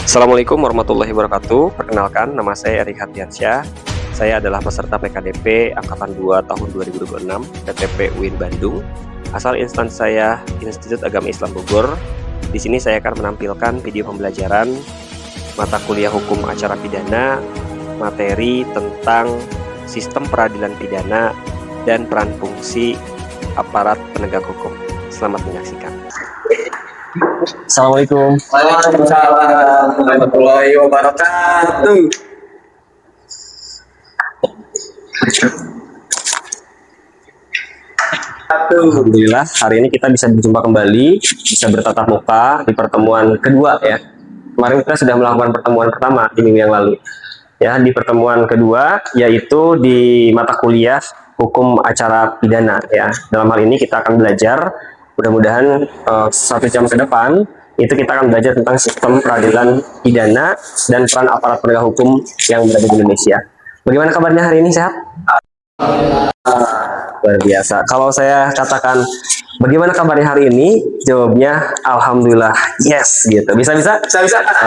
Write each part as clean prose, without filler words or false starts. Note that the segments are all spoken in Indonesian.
Assalamualaikum warahmatullahi wabarakatuh. Perkenalkan, nama saya Erik Hardiansyah. Saya adalah peserta PKDP Angkatan 2 tahun 2026 PTP UIN Bandung. Asal instansi saya Institut Agama Islam Bogor. Di sini saya akan menampilkan video pembelajaran mata kuliah hukum acara pidana, materi tentang sistem peradilan pidana dan peran fungsi aparat penegak hukum. Selamat menyaksikan. Assalamualaikum. Waalaikumsalam warahmatullahi wabarakatuh. Alhamdulillah, hari ini kita bisa berjumpa kembali, bisa bertatap muka di pertemuan kedua ya. Kemarin kita sudah melakukan pertemuan pertama di minggu yang lalu. Ya, di pertemuan kedua yaitu di mata kuliah hukum acara pidana ya. Dalam hal ini kita akan belajar, mudah-mudahan 1 jam ke depan itu kita akan belajar tentang sistem peradilan pidana dan peran aparat penegak hukum yang berada di Indonesia. Bagaimana kabarnya hari ini, sehat? Luar biasa. Kalau saya katakan bagaimana kabarnya hari ini, jawabnya alhamdulillah, yes gitu. Bisa.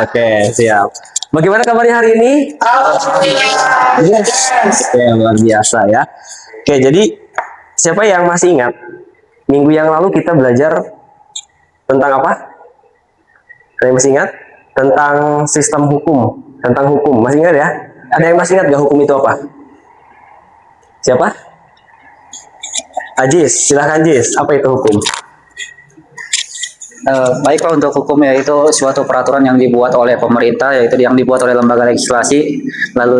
Oke, siap. Bagaimana kabarnya hari ini? Alhamdulillah, yes. Oke, luar biasa ya. Oke, jadi siapa yang masih ingat minggu yang lalu kita belajar tentang apa? Ada yang masih ingat? Tentang sistem hukum, tentang hukum. Masih ingat ya? Ada yang masih ingat gak hukum itu apa? Siapa? Ajis, silahkan Ajis. Apa itu hukum? Baik Pak, untuk hukum yaitu suatu peraturan yang dibuat oleh pemerintah, yaitu yang dibuat oleh lembaga legislasi, lalu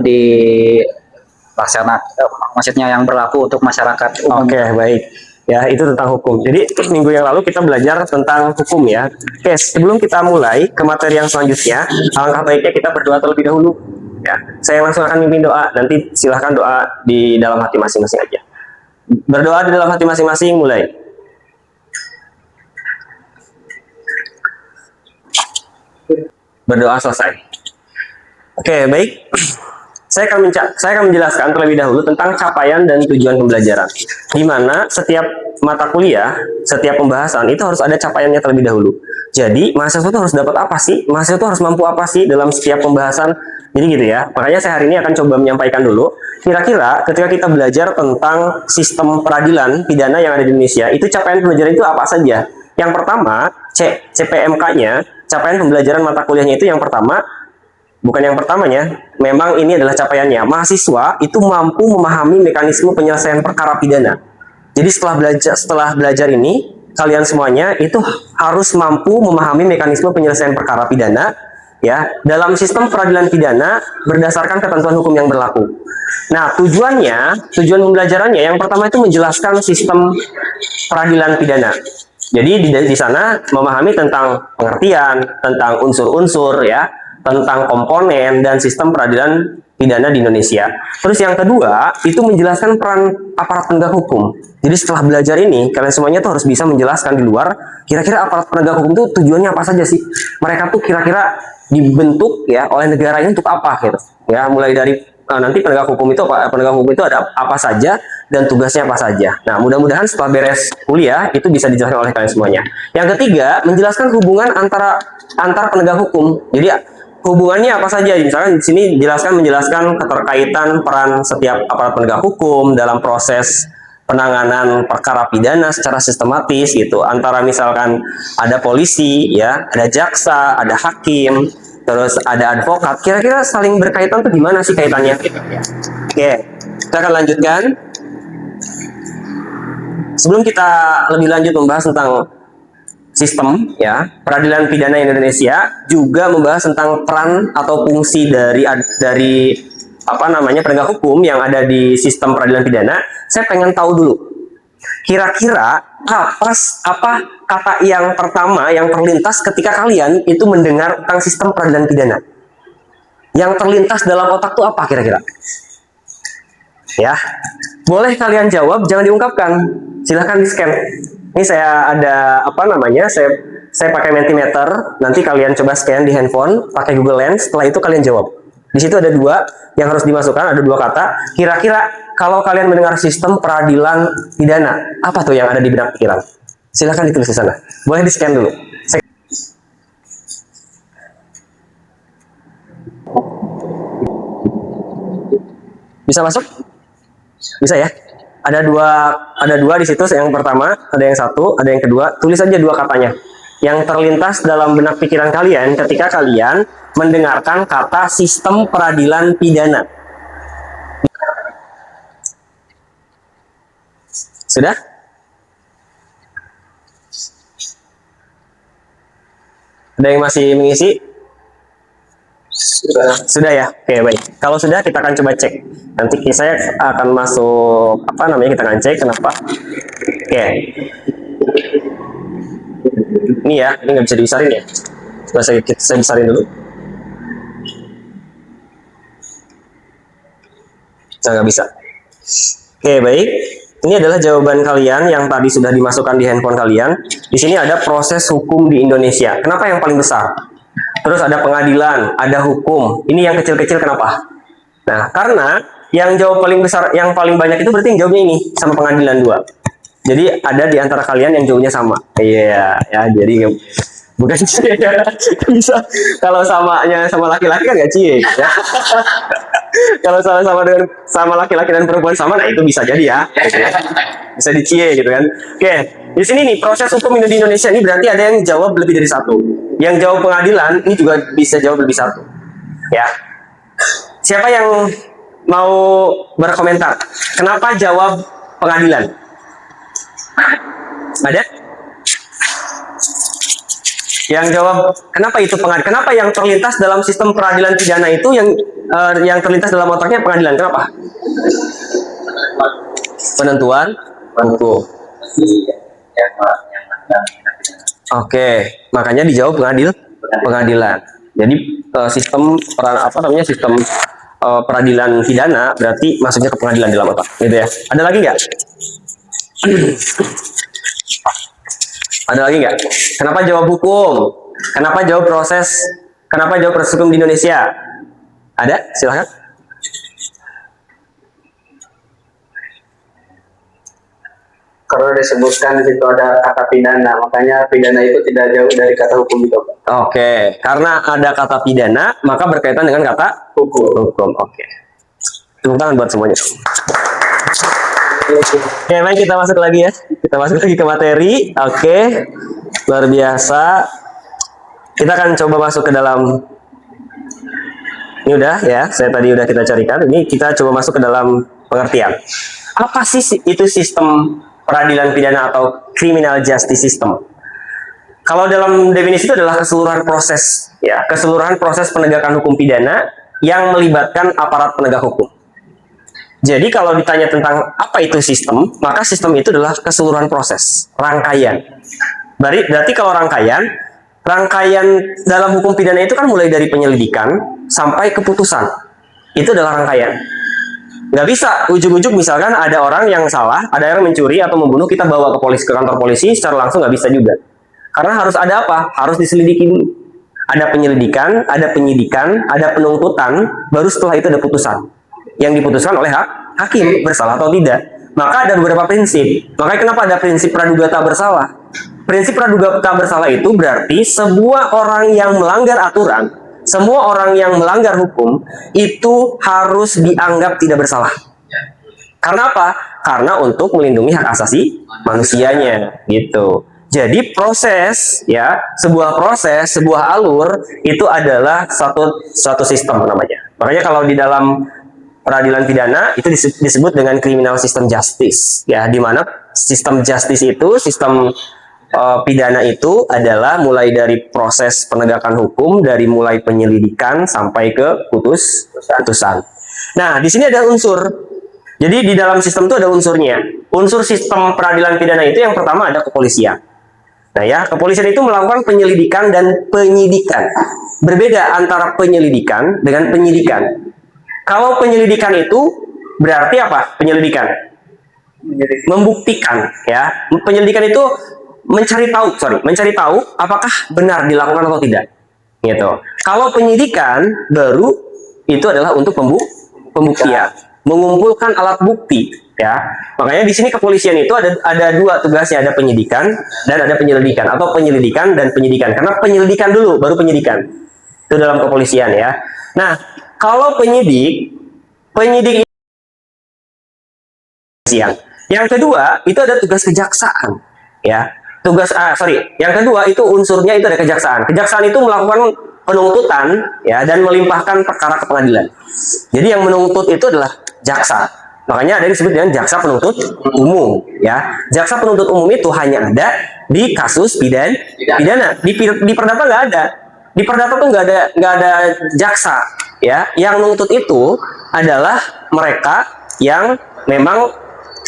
maksudnya yang berlaku untuk masyarakat umum. Oke, baik. Ya, itu tentang hukum. Jadi minggu yang lalu kita belajar tentang hukum ya. Oke, sebelum kita mulai ke materi yang selanjutnya, alangkah baiknya kita berdoa terlebih dahulu. Ya, saya langsung akan mimpin doa. Nanti silahkan doa di dalam hati masing-masing aja. Berdoa di dalam hati masing-masing, mulai. Berdoa selesai. Oke, baik. Saya akan menjelaskan terlebih dahulu tentang capaian dan tujuan pembelajaran. Di mana setiap mata kuliah, setiap pembahasan itu harus ada capaiannya terlebih dahulu. Jadi, mahasiswa itu harus dapat apa sih? Mahasiswa itu harus mampu apa sih dalam setiap pembahasan? Jadi gitu ya. Makanya saya hari ini akan coba menyampaikan dulu. Kira-kira ketika kita belajar tentang sistem peradilan pidana yang ada di Indonesia, itu capaian pembelajaran itu apa saja? Yang pertama, CPMK-nya, capaian pembelajaran mata kuliahnya itu yang pertama, bukan yang pertamanya, memang ini adalah capaiannya. Mahasiswa itu mampu memahami mekanisme penyelesaian perkara pidana. Jadi setelah belajar ini, kalian semuanya itu harus mampu memahami mekanisme penyelesaian perkara pidana ya dalam sistem peradilan pidana berdasarkan ketentuan hukum yang berlaku. Nah, tujuan pembelajarannya yang pertama itu menjelaskan sistem peradilan pidana. Jadi di sana memahami tentang pengertian, tentang unsur-unsur ya, tentang komponen dan sistem peradilan pidana di Indonesia. Terus yang kedua, itu menjelaskan peran aparat penegak hukum. Jadi setelah belajar ini, kalian semuanya tuh harus bisa menjelaskan di luar, kira-kira aparat penegak hukum itu tujuannya apa saja sih? Mereka tuh kira-kira dibentuk ya oleh negaranya untuk apa gitu. Ya, mulai dari nanti penegak hukum itu ada apa saja dan tugasnya apa saja. Nah, mudah-mudahan setelah beres kuliah itu bisa dijelaskan oleh kalian semuanya. Yang ketiga, menjelaskan hubungan antara penegak hukum. Jadi hubungannya apa saja? Misalkan di sini menjelaskan keterkaitan peran setiap aparat penegak hukum dalam proses penanganan perkara pidana secara sistematis gitu. Antara misalkan ada polisi ya, ada jaksa, ada hakim, terus ada advokat. Kira-kira saling berkaitan tuh gimana sih kaitannya? Oke, kita akan lanjutkan. Sebelum kita lebih lanjut membahas tentang sistem ya peradilan pidana Indonesia, juga membahas tentang peran atau fungsi dari penegak hukum yang ada di sistem peradilan pidana. Saya pengen tahu dulu kira-kira apa kata yang pertama yang terlintas ketika kalian itu mendengar tentang sistem peradilan pidana. Yang terlintas dalam otak tuh apa kira-kira? Ya, boleh kalian jawab, jangan diungkapkan. Silahkan di-scan. Ini saya ada saya pakai Mentimeter. Nanti kalian coba scan di handphone, pakai Google Lens. Setelah itu kalian jawab. Di situ ada 2 yang harus dimasukkan, ada 2 kata. Kira-kira kalau kalian mendengar sistem peradilan pidana, apa tuh yang ada di benak pikiran? Silahkan ditulis di sana. Boleh di-scan dulu. Bisa masuk? Bisa ya? Ada dua di situ. Yang pertama, ada yang satu, ada yang kedua. Tulis aja dua katanya. Yang terlintas dalam benak pikiran kalian ketika kalian mendengarkan kata sistem peradilan pidana. Sudah? Ada yang masih mengisi? Sudah ya? Oke, baik. Kalau sudah, kita akan coba cek. Nanti saya akan masuk, kita akan cek kenapa. Oke. Ini ya, ini nggak bisa dibesarin ya. Coba saya besarin dulu. Nah, nggak bisa. Oke, baik. Ini adalah jawaban kalian yang tadi sudah dimasukkan di handphone kalian. Di sini ada proses hukum di Indonesia. Kenapa yang paling besar? Terus ada pengadilan, ada hukum. Ini yang kecil-kecil kenapa? Nah, karena yang jawab paling besar, yang paling banyak itu berarti yang jawabnya ini sama pengadilan 2. Jadi ada di antara kalian yang jawabnya sama. Iya, ya. Jadi bukan cie ya. Bisa. Kalau samanya sama laki-laki kan nggak cie. Ya. Kalau sama dengan sama laki-laki dan perempuan sama, nah itu bisa jadi ya. Bisa dicie gitu kan. Oke, di sini nih proses hukum di Indonesia ini berarti ada yang jawab lebih dari satu. Yang jawab pengadilan ini juga bisa jawab lebih satu. Ya. Siapa yang mau berkomentar? Kenapa jawab pengadilan? Ada? Yang jawab kenapa itu pengadilan? Kenapa yang terlintas dalam sistem peradilan pidana itu yang terlintas dalam otaknya pengadilan? Kenapa? Penentuan hukum. Oke, makanya dijawab pengadilan. Jadi sistem sistem peradilan pidana berarti masuknya ke pengadilan dalam otak, gitu ya. Ada lagi nggak? Ada lagi nggak? Kenapa jawab hukum? Kenapa jawab proses? Kenapa jawab proses hukum di Indonesia? Ada? Silahkan. Karena disebutkan di situ ada kata pidana, makanya pidana itu tidak jauh dari kata hukum itu. Oke, karena ada kata pidana, maka berkaitan dengan kata hukum. Oke. Tepuk tangan buat semuanya. Oke, baik, kita masuk lagi ya. Kita masuk lagi ke materi. Oke, luar biasa. Kita akan coba masuk ke dalam. Ini udah ya, saya tadi udah kita carikan. Ini kita coba masuk ke dalam pengertian. Apa sih itu sistem peradilan pidana atau criminal justice system? Kalau dalam definisi itu adalah keseluruhan proses, ya, keseluruhan proses penegakan hukum pidana yang melibatkan aparat penegak hukum. Jadi kalau ditanya tentang apa itu sistem, maka sistem itu adalah keseluruhan proses, rangkaian. Berarti kalau rangkaian dalam hukum pidana itu kan mulai dari penyelidikan sampai keputusan. Itu adalah rangkaian. Nggak bisa ujung-ujung misalkan ada orang yang salah, ada orang mencuri atau membunuh, kita bawa ke kantor polisi secara langsung, nggak bisa juga. Karena harus ada apa? Harus diselidiki dulu. Ada penyelidikan, ada penyidikan, ada penuntutan, baru setelah itu ada putusan. Yang diputuskan oleh hakim bersalah atau tidak. Maka ada beberapa prinsip. Makanya kenapa ada prinsip praduga tak bersalah? Prinsip praduga tak bersalah itu berarti semua orang yang melanggar aturan, semua orang yang melanggar hukum itu harus dianggap tidak bersalah. Karena apa? Karena untuk melindungi hak asasi manusianya, gitu. Jadi proses, ya, sebuah alur itu adalah suatu sistem namanya. Makanya kalau di dalam peradilan pidana itu disebut dengan criminal system justice, ya, di mana sistem justice itu, sistem pidana itu adalah mulai dari proses penegakan hukum, dari mulai penyelidikan sampai ke putusan. Nah, di sini ada unsur. Jadi di dalam sistem itu ada unsurnya. Unsur sistem peradilan pidana itu yang pertama ada kepolisian. Nah ya, kepolisian itu melakukan penyelidikan dan penyidikan. Berbeda antara penyelidikan dengan penyidikan. Kalau penyelidikan itu berarti apa? Penyelidikan membuktikan, ya. Penyelidikan itu mencari tahu apakah benar dilakukan atau tidak, gitu. Kalau penyidikan baru itu adalah untuk pembuktian, mengumpulkan alat bukti, ya. Makanya di sini kepolisian itu ada dua tugasnya, ada penyidikan dan ada penyelidikan, atau penyelidikan dan penyidikan. Karena penyelidikan dulu baru penyidikan. Itu dalam kepolisian, ya. Nah, kalau penyidik kepolisian. Yang kedua itu ada tugas kejaksaan, ya. Yang kedua itu unsurnya itu ada kejaksaan. Kejaksaan itu melakukan penuntutan, ya, dan melimpahkan perkara ke pengadilan. Jadi yang menuntut itu adalah jaksa. Makanya ada yang disebut dengan jaksa penuntut umum, ya. Jaksa penuntut umum itu hanya ada di kasus pidana. Di perdata nggak ada. Di perdata tuh nggak ada jaksa, ya. Yang nuntut itu adalah mereka yang memang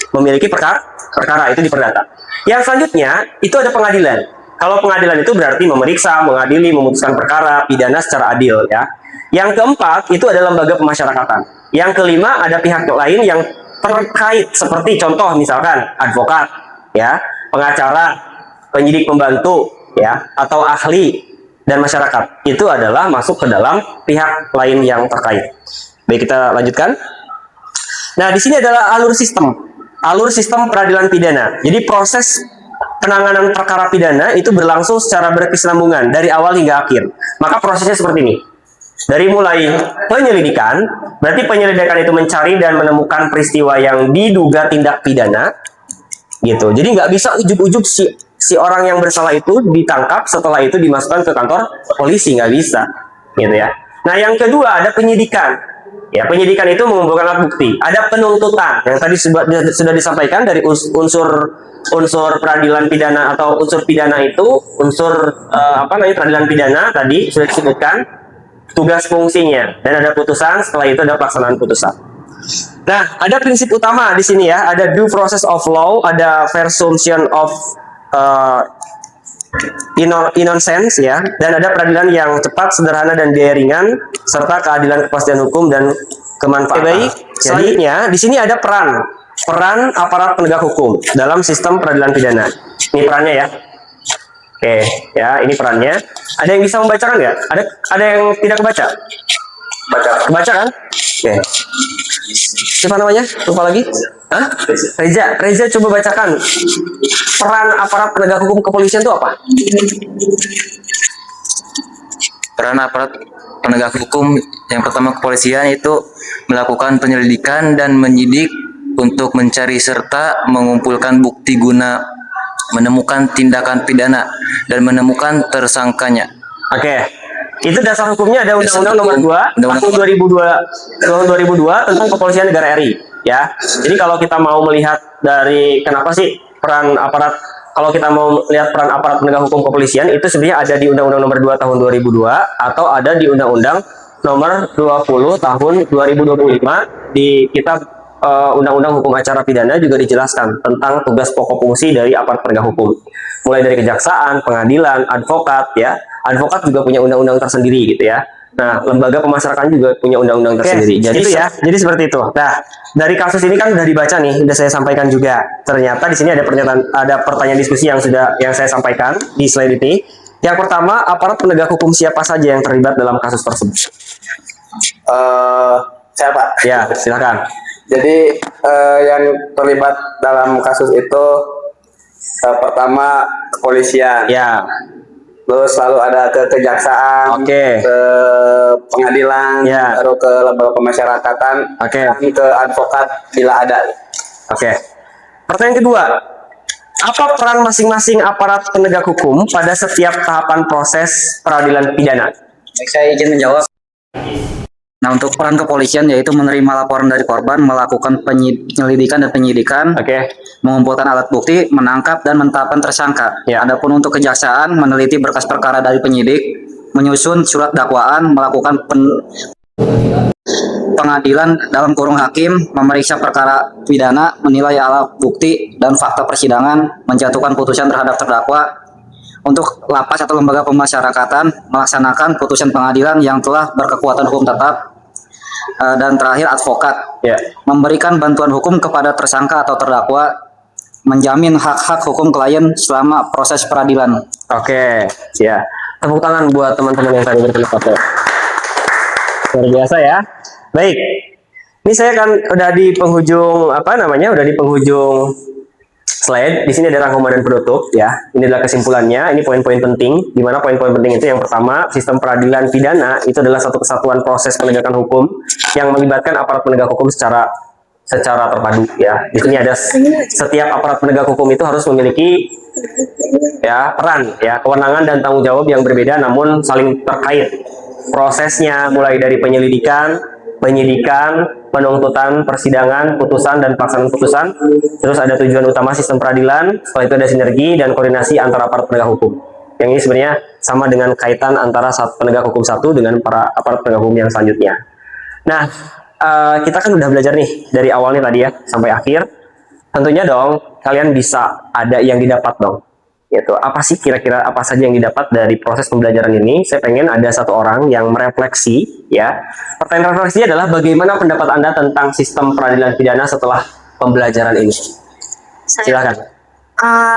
memiliki perkara itu di perdata. Yang selanjutnya itu ada pengadilan. Kalau pengadilan itu berarti memeriksa, mengadili, memutuskan perkara pidana secara adil, ya. Yang keempat itu ada lembaga pemasyarakatan. Yang kelima ada pihak lain yang terkait seperti contoh misalkan advokat, ya, pengacara, penyidik pembantu, ya, atau ahli dan masyarakat. Itu adalah masuk ke dalam pihak lain yang terkait. Baik, kita lanjutkan. Nah, di sini adalah alur sistem peradilan pidana. Jadi proses penanganan perkara pidana itu berlangsung secara berkesinambungan dari awal hingga akhir. Maka prosesnya seperti ini. Dari mulai penyelidikan, berarti penyelidikan itu mencari dan menemukan peristiwa yang diduga tindak pidana, gitu. Jadi nggak bisa ujuk-ujuk si orang yang bersalah itu ditangkap, setelah itu dimasukkan ke kantor polisi, nggak bisa, gitu ya. Nah, yang kedua ada penyidikan. Ya, penyidikan itu mengumpulkan alat bukti. Ada penuntutan yang tadi sudah disampaikan dari unsur peradilan pidana atau unsur pidana itu peradilan pidana tadi sudah disebutkan tugas fungsinya dan ada putusan, setelah itu ada pelaksanaan putusan. Nah, ada prinsip utama di sini ya, ada due process of law, ada presumption of innocence ya, dan ada peradilan yang cepat, sederhana dan biaya ringan serta keadilan, kepastian hukum dan kemanfaatan. Baik, selanjutnya di sini ada peran aparat penegak hukum dalam sistem peradilan pidana. Ini perannya ya. Oke, ya, ini perannya. Ada yang bisa membacakan nggak? Ada yang tidak kebaca? Kebaca kan? Oke. Siapa namanya? Lupa lagi? Hah? Reza coba bacakan. Peran aparat penegak hukum kepolisian itu apa? Peran aparat penegak hukum yang pertama kepolisian itu melakukan penyelidikan dan menyidik untuk mencari serta mengumpulkan bukti guna menemukan tindakan pidana dan menemukan tersangkanya. Oke. Itu dasar hukumnya ada Undang-Undang Nomor 2 tahun 2002 tentang Kepolisian Negara RI, ya. Jadi kalau kita mau melihat dari kenapa sih peran aparat, kalau kita mau lihat peran aparat penegak hukum kepolisian itu sebenarnya ada di Undang-Undang Nomor 2 tahun 2002 atau ada di Undang-Undang Nomor 20 tahun 2025 di kitab Undang-Undang Hukum Acara Pidana juga dijelaskan tentang tugas pokok fungsi dari aparat penegak hukum. Mulai dari kejaksaan, pengadilan, advokat, ya. Advokat juga punya undang-undang tersendiri gitu ya. Nah, lembaga pemasyarakatan juga punya undang-undang tersendiri. Jadi itu ya. Jadi seperti itu. Nah, dari kasus ini kan sudah dibaca nih, sudah saya sampaikan juga. Ternyata di sini ada pertanyaan diskusi yang saya sampaikan di slide ini. Yang pertama, aparat penegak hukum siapa saja yang terlibat dalam kasus tersebut? Saya Pak. Ya, silakan. Jadi yang terlibat dalam kasus itu pertama kepolisian, Ya. terus lalu ada ke kejaksaan, Oke. ke pengadilan, Ya. baru ke lembaga pemasyarakatan, Oke. dan ke advokat bila ada. Oke. Pertanyaan kedua, apa peran masing-masing aparat penegak hukum pada setiap tahapan proses peradilan pidana? Saya izin menjawab. Nah, untuk peran kepolisian yaitu menerima laporan dari korban, melakukan penyelidikan dan penyidikan, Oke. mengumpulkan alat bukti, menangkap dan menetapkan tersangka. Ya. Adapun untuk kejaksaan, meneliti berkas perkara dari penyidik, menyusun surat dakwaan, melakukan pengadilan dalam kurung hakim, memeriksa perkara pidana, menilai alat bukti dan fakta persidangan, menjatuhkan putusan terhadap terdakwa. Untuk lapas atau lembaga pemasyarakatan, melaksanakan putusan pengadilan yang telah berkekuatan hukum tetap. Dan terakhir advokat, Ya. memberikan bantuan hukum kepada tersangka atau terdakwa, menjamin hak-hak hukum klien selama proses peradilan. Oke. Ya. Tepuk tangan buat teman-teman yang tadi berpendapat. Luar biasa ya. Baik. Ini saya kan udah di penghujung udah di penghujung slide. Di sini ada rangkuman dan penutup ya. Ini adalah kesimpulannya. Ini poin-poin penting. Di mana poin-poin penting itu yang pertama, sistem peradilan pidana itu adalah satu kesatuan proses penegakan hukum yang melibatkan aparat penegak hukum secara secara terpadu ya. Di sini ada setiap aparat penegak hukum itu harus memiliki ya peran ya, kewenangan dan tanggung jawab yang berbeda namun saling terkait. Prosesnya mulai dari penyelidikan, penyidikan, penuntutan, persidangan, putusan dan pelaksanaan putusan. Terus ada tujuan utama sistem peradilan, setelah itu ada sinergi dan koordinasi antara aparat penegak hukum. Yang ini sebenarnya sama dengan kaitan antara penegak hukum satu dengan para aparat penegak hukum yang selanjutnya. Nah, kita kan udah belajar nih dari awalnya tadi ya sampai akhir. Tentunya dong kalian bisa ada yang didapat dong. Gitu. Apa sih kira-kira apa saja yang didapat dari proses pembelajaran ini? Saya pengen ada satu orang yang merefleksi ya. Pertanyaan refleksi adalah bagaimana pendapat Anda tentang sistem peradilan pidana setelah pembelajaran ini? Silakan.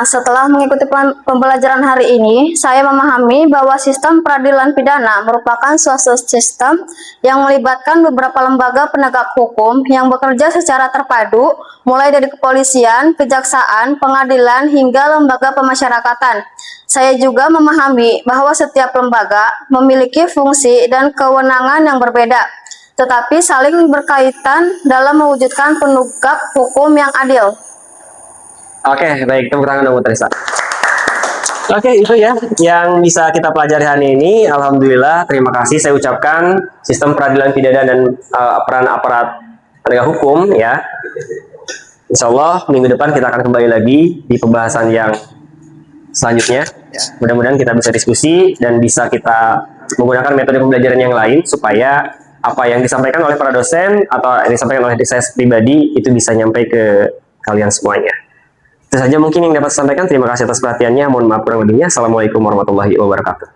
Setelah mengikuti pembelajaran hari ini, saya memahami bahwa sistem peradilan pidana merupakan suatu sistem yang melibatkan beberapa lembaga penegak hukum yang bekerja secara terpadu, mulai dari kepolisian, kejaksaan, pengadilan, hingga lembaga pemasyarakatan. Saya juga memahami bahwa setiap lembaga memiliki fungsi dan kewenangan yang berbeda, tetapi saling berkaitan dalam mewujudkan penegak hukum yang adil. Oke, baik. Tepuk tangan dong, Teresa. Oke, itu ya yang bisa kita pelajari hari ini. Alhamdulillah, terima kasih saya ucapkan sistem peradilan pidana dan peran aparat penegak hukum ya. Insya Allah minggu depan kita akan kembali lagi di pembahasan yang selanjutnya. Mudah-mudahan kita bisa diskusi dan bisa kita menggunakan metode pembelajaran yang lain supaya apa yang disampaikan oleh para dosen atau yang disampaikan oleh saya pribadi itu bisa nyampe ke kalian semuanya. Itu saja mungkin yang dapat saya sampaikan. Terima kasih atas perhatiannya. Mohon maaf kurang lebihnya. Assalamualaikum warahmatullahi wabarakatuh.